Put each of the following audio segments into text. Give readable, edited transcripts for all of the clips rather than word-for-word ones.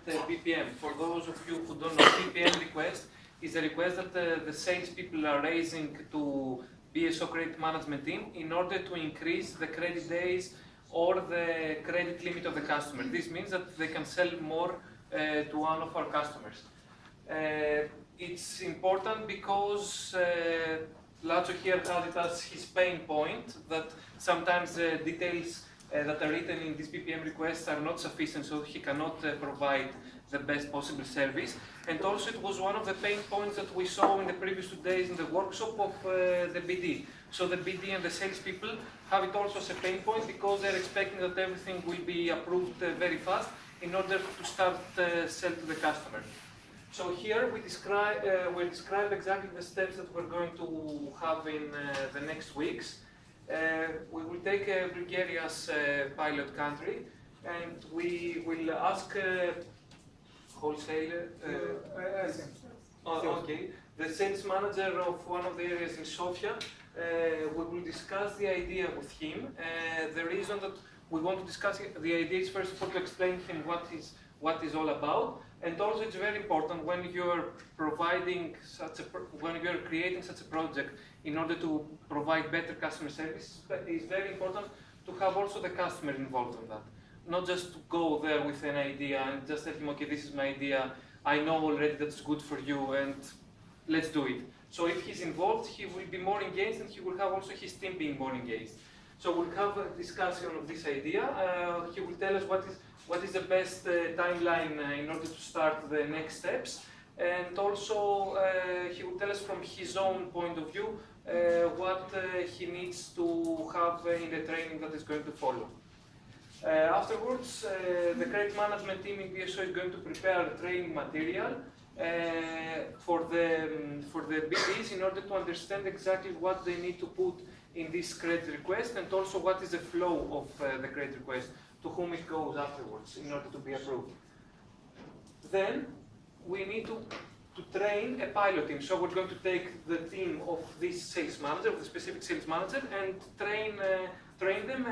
BPM. For those of you who don't know, BPM request is a request that the salespeople are raising to BSO credit management team in order to increase the credit days or the credit limit of the customer. This means that they can sell more to one of our customers. It's important because Lazo here has it as his pain point that sometimes details that are written in this BPM request are not sufficient, so he cannot provide the best possible service. And also it was one of the pain points that we saw in the previous 2 days in the workshop of the BD. So the BD and the salespeople have it also as a pain point because they're expecting that everything will be approved very fast in order to start sell to the customer. So here we describe exactly the steps that we're going to have in the next weeks. We will take Bulgaria as a pilot country, and we will ask wholesaler. Okay, the sales manager of one of the areas in Sofia. We will discuss the idea with him. The reason that we want to discuss the idea is first of all to explain to him what is all about. And also, it's very important when you're creating such a project in order to provide better customer service. It's very important to have also the customer involved in that, not just to go there with an idea and just tell him, okay, this is my idea. I know already that's good for you, and let's do it. So if he's involved, he will be more engaged, and he will have also his team being more engaged. So we'll have a discussion of this idea. He will tell us what is the best timeline in order to start the next steps, and also he will tell us from his own point of view what he needs to have in the training that is going to follow. Afterwards, the credit management team in BSO is going to prepare training material for the BDs in order to understand exactly what they need to put in this credit request, and also what is the flow of the credit request, to whom it goes afterwards in order to be approved. Then we need to train a pilot team. So we're going to take the team of this sales manager, of the specific sales manager, and train them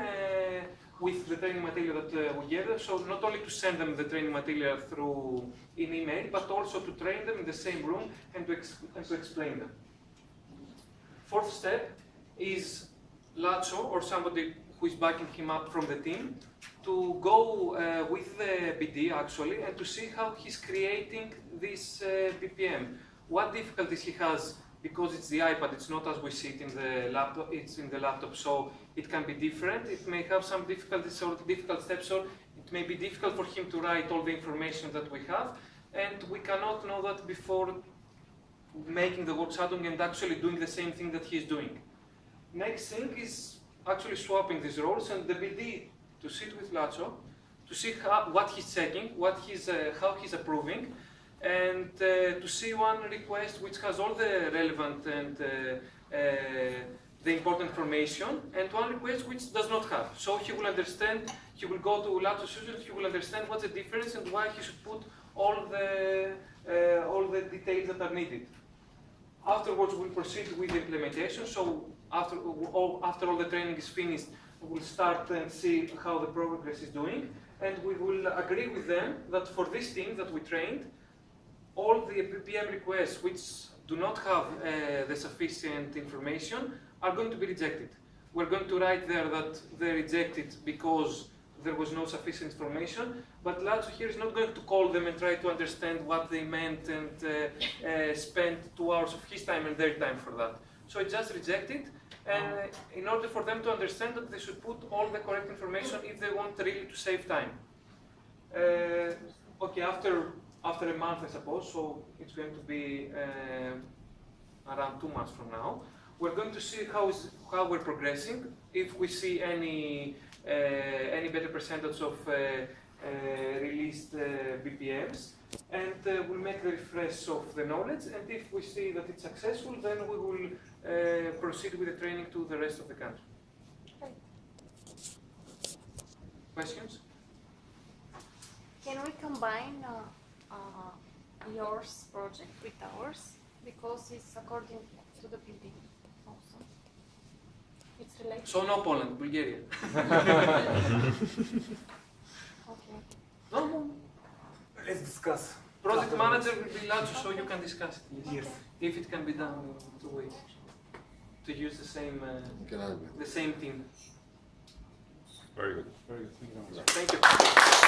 with the training material that we gave them. So not only to send them the training material through in email, but also to train them in the same room and to explain them. Fourth step is Lazo, or somebody who is backing him up from the team, to go with the BD actually and to see how he's creating this BPM. What difficulties he has, because it's the iPad, it's not as we see it in the laptop, it's in the laptop, so it can be different. It may have some difficulties or difficult steps, or it may be difficult for him to write all the information that we have, and we cannot know that before making the work shadowing and actually doing the same thing that he's doing. Next thing is actually swapping these roles, and the BD to sit with Lazo, to see what he's checking, how he's approving, and to see one request which has all the relevant and the important information, and one request which does not have. So he will understand, he will go to Lazo's users, he will understand what's the difference and why he should put all the details that are needed. Afterwards, we'll proceed with the implementation. So after all the training is finished, we will start and see how the progress is doing, and we will agree with them that for this team that we trained, all the BPM requests which do not have the sufficient information are going to be rejected. We're going to write there that they're rejected because there was no sufficient information, but Lazo here is not going to call them and try to understand what they meant and spend 2 hours of his time and their time for that. So it's just rejected, and in order for them to understand that they should put all the correct information if they want really to save time. Okay, after a month, I suppose, so it's going to be around 2 months from now, we're going to see how we're progressing, if we see any better percentage of released BPMs, and we'll make the refresh of the knowledge, and if we see that it's successful, then we will proceed with the training to the rest of the country. Okay. Questions? Can we combine yours project with ours? Because it's according to the PD also. It's related. So no Poland, Bulgaria. Okay. No. Let's discuss. Project manager will be large, so you can discuss it. Yes. If it can be done in 2 ways, to use the same team. Very good. Very good. Thank you very much. Thank you.